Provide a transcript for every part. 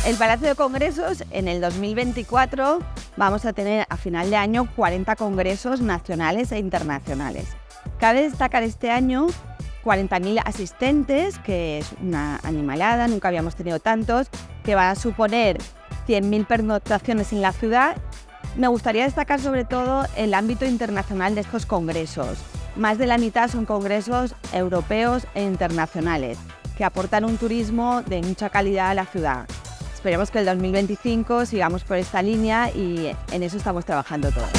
El Palacio de Congresos, en el 2024, vamos a tener a final de año 40 congresos nacionales e internacionales. Cabe destacar este año 40.000 asistentes, que es una animalada, nunca habíamos tenido tantos, que va a suponer 100.000 pernoctaciones en la ciudad. Me gustaría destacar sobre todo el ámbito internacional de estos congresos. Más de la mitad son congresos europeos e internacionales, que aportan un turismo de mucha calidad a la ciudad. Esperemos que el 2025 sigamos por esta línea y en eso estamos trabajando todos.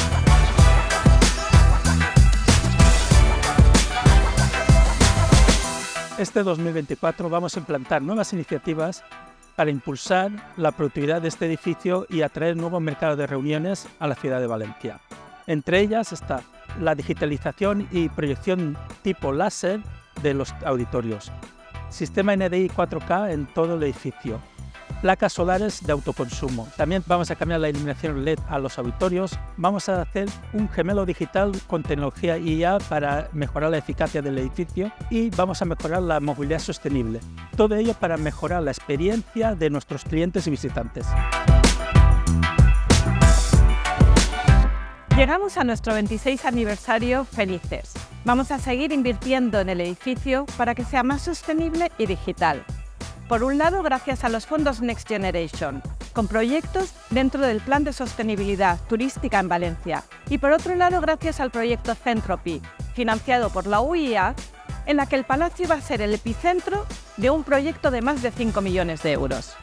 Este 2024 vamos a implantar nuevas iniciativas para impulsar la productividad de este edificio y atraer nuevos mercados de reuniones a la ciudad de Valencia. Entre ellas está la digitalización y proyección tipo láser de los auditorios, sistema NDI 4K en todo el edificio, placas solares de autoconsumo. También vamos a cambiar la iluminación LED a los auditorios. Vamos a hacer un gemelo digital con tecnología IA para mejorar la eficacia del edificio y vamos a mejorar la movilidad sostenible. Todo ello para mejorar la experiencia de nuestros clientes y visitantes. Llegamos a nuestro 26 aniversario felices. Vamos a seguir invirtiendo en el edificio para que sea más sostenible y digital. Por un lado, gracias a los fondos Next Generation, con proyectos dentro del Plan de Sostenibilidad Turística en Valencia. Y por otro lado, gracias al proyecto Centropy, financiado por la UIA, en la que el Palacio va a ser el epicentro de un proyecto de más de 5 millones de euros.